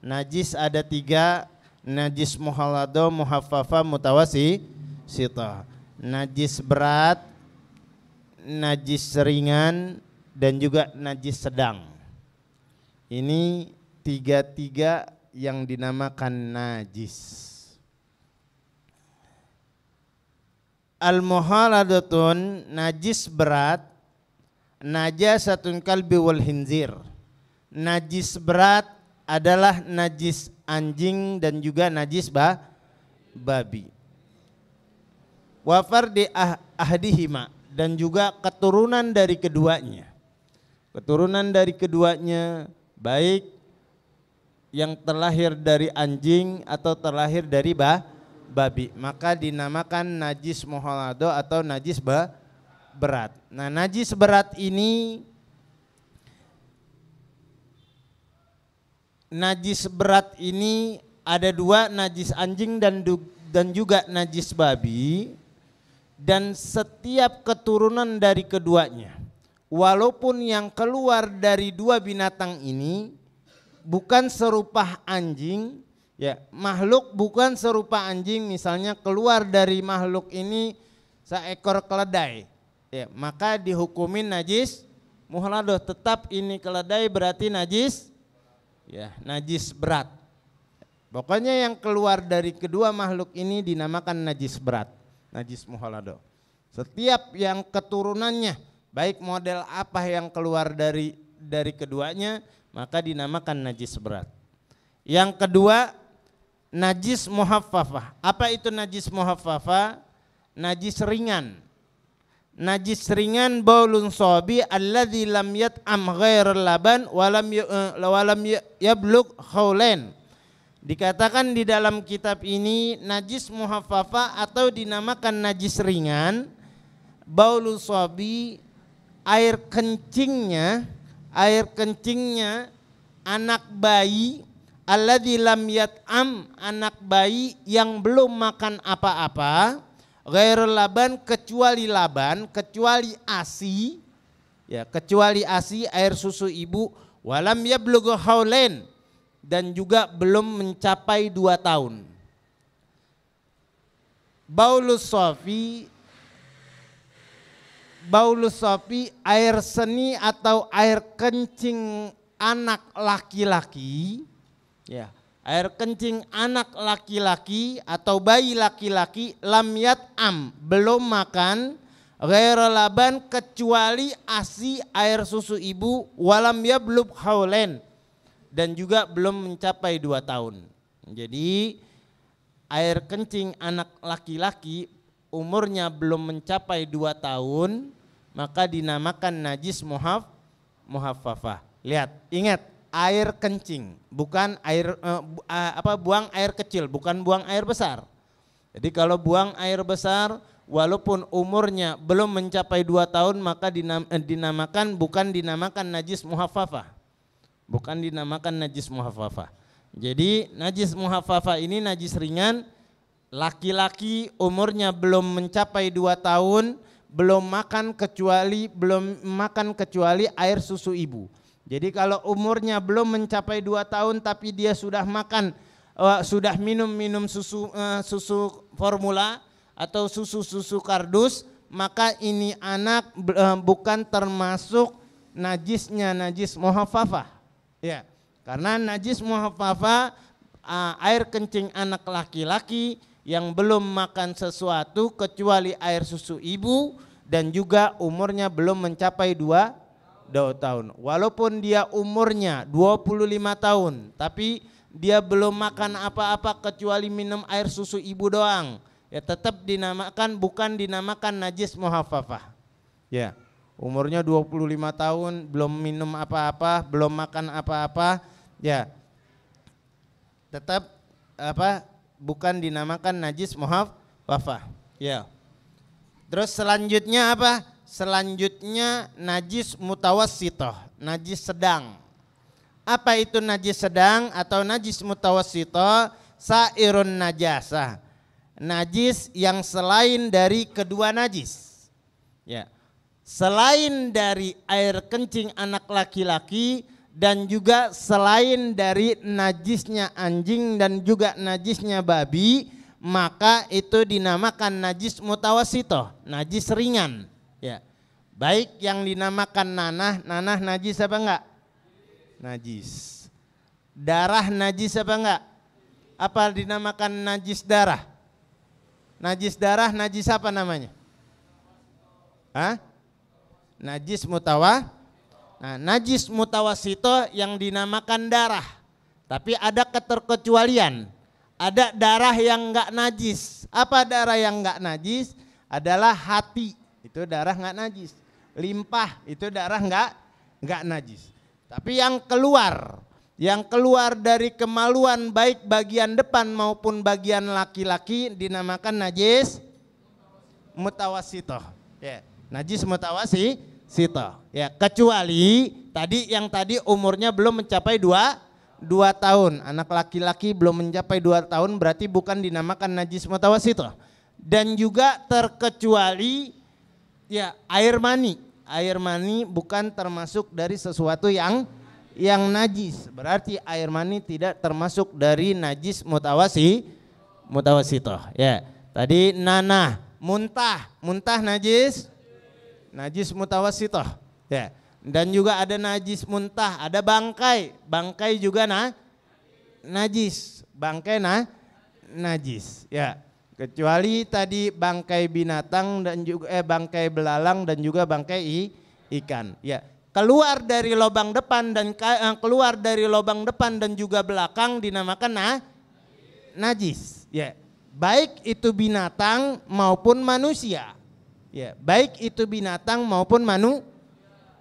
Najis ada 3, najis muhalado, muhaffafa, mutawasitah. Najis berat, najis ringan, dan juga najis sedang. Ini 3 yang dinamakan najis. Al-muhaladatun najis berat, najasatun kalbi wal hinzir. Najis berat adalah najis anjing dan juga najis babi. Wa fardi ahdihima, dan juga keturunan dari keduanya. Keturunan dari keduanya baik yang terlahir dari anjing atau terlahir dari babi, maka dinamakan najis muhalado atau najis berat. Nah, najis berat ini, ada 2, najis anjing dan juga najis babi, dan setiap keturunan dari keduanya, walaupun yang keluar dari 2 binatang ini bukan serupa anjing, ya, makhluk bukan serupa anjing, misalnya keluar dari makhluk ini seekor keledai, ya, maka dihukumin najis muhalado. Tetap ini keledai berarti najis, ya, najis berat. Pokoknya yang keluar dari kedua makhluk ini dinamakan najis berat, najis muhalado. Setiap yang keturunannya baik model apa yang keluar dari keduanya, maka dinamakan najis berat. Yang kedua, najis muhaffafah. Apa itu najis muhaffafah? Najis ringan. Najis ringan baulun sobi alladzi lam yat'am ghairal laban walam yablugh haulain. Dikatakan di dalam kitab ini najis muhaffafah atau dinamakan najis ringan, baulun sobi, air kencingnya anak bayi, alladzi lam yat'am, anak bayi yang belum makan apa-apa, ghairul laban, kecuali ASI, ya, kecuali ASI, air susu ibu, walam yablugh haulain, dan juga belum mencapai 2 tahun. Baulus sofi, air seni atau air kencing anak laki-laki, ya, air kencing anak laki-laki atau bayi laki-laki, lam yat'am, belum makan, ghairul laban, kecuali ASI, air susu ibu, walam yablugh haulain, dan juga belum mencapai 2 tahun. Jadi air kencing anak laki-laki umurnya belum mencapai 2 tahun, maka dinamakan najis muhaffafah. Lihat, ingat, air kencing, bukan air buang air kecil, bukan buang air besar. Jadi kalau buang air besar walaupun umurnya belum mencapai 2 tahun, maka bukan dinamakan najis muhaffafah. Bukan dinamakan najis muhaffafah. Jadi najis muhaffafah ini najis ringan, laki-laki umurnya belum mencapai 2 tahun, belum makan kecuali air susu ibu. Jadi kalau umurnya belum mencapai 2 tahun tapi dia sudah makan, sudah minum susu formula atau susu kardus, maka ini anak bukan termasuk najisnya najis muhaffafah. Ya, karena najis muhaffafah air kencing anak laki-laki yang belum makan sesuatu kecuali air susu ibu dan juga umurnya belum mencapai 2 tahun. Walaupun dia umurnya 25 tahun tapi dia belum makan apa-apa kecuali minum air susu ibu doang, ya tetap bukan dinamakan najis muhaffafah. Ya. Umurnya 25 tahun, belum minum apa-apa, belum makan apa-apa, ya tetap bukan dinamakan najis muhaffafah. Ya. Terus selanjutnya apa? Selanjutnya najis mutawassithah, najis sedang. Apa itu najis sedang atau najis mutawassithah? Sairun najasah, najis yang selain dari kedua najis. Ya. Selain dari air kencing anak laki-laki dan juga selain dari najisnya anjing dan juga najisnya babi, maka itu dinamakan najis mutawasitoh, najis ringan. Ya, baik yang dinamakan nanah najis apa enggak? Najis. Darah najis apa enggak? Apa dinamakan najis darah? Najis darah najis apa namanya? Hah? Najis Nah, najis mutawasito yang dinamakan darah. Tapi ada keterkecualian. Ada darah yang enggak najis. Apa darah yang enggak najis? Adalah hati. Itu darah enggak najis. Limpah itu darah enggak najis. Tapi yang keluar dari kemaluan baik bagian depan maupun bagian laki-laki dinamakan najis mutawasito. Ya, najis mutawasito. Ya, kecuali yang tadi umurnya belum mencapai 2 tahun. Anak laki-laki belum mencapai 2 tahun berarti bukan dinamakan najis mutawasito. Dan juga terkecuali ya air mani. Air mani bukan termasuk dari sesuatu yang najis. Berarti air mani tidak termasuk dari najis mutawasito. Ya, tadi nanah, muntah najis mutawasito. Ya. Dan juga ada najis muntah, ada bangkai juga najis, najis. Ya, kecuali tadi bangkai binatang dan juga bangkai belalang dan juga bangkai ikan. Ya, keluar dari lubang depan dan juga belakang dinamakan najis. Ya, baik itu binatang maupun manusia. Ya, baik itu binatang maupun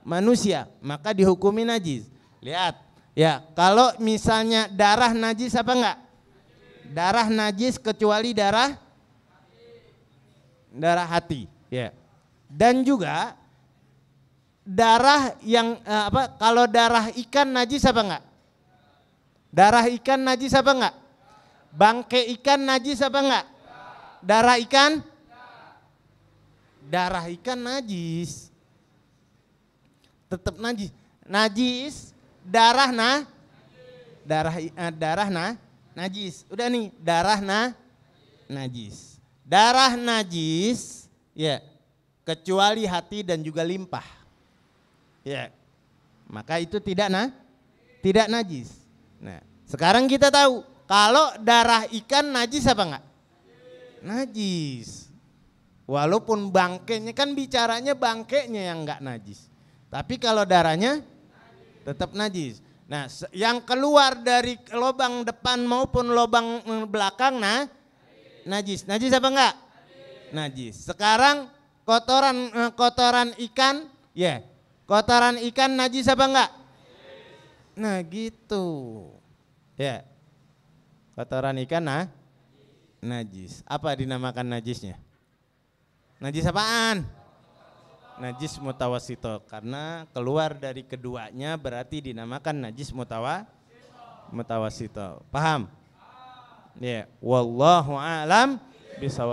manusia, maka dihukumi najis. Lihat, ya, kalau misalnya darah najis apa enggak? Darah najis kecuali darah hati, ya. Dan juga darah yang kalau darah ikan najis apa enggak? Darah ikan najis apa enggak? Bangkai ikan najis apa enggak? Darah ikan najis. Tetap najis. Darah najis. Udah nih, najis. Darah najis ya, kecuali hati dan juga limpah. Ya. Maka itu tidak najis. Nah, sekarang kita tahu kalau darah ikan najis apa enggak? Najis. Walaupun bangkainya kan bicaranya bangkainya yang enggak najis. Tapi kalau darahnya tetap najis. Nah, yang keluar dari lubang depan maupun lubang belakang najis. Najis apa enggak? Najis. Sekarang kotoran ikan, ya. Kotoran ikan najis apa enggak? Nah, gitu. Ya. Kotoran ikan najis. Apa dinamakan najisnya? Najis apaan? Najis mutawasito, karena keluar dari keduanya berarti dinamakan najis mutawasito. Paham? Ya, wallahu a'lam bishawab.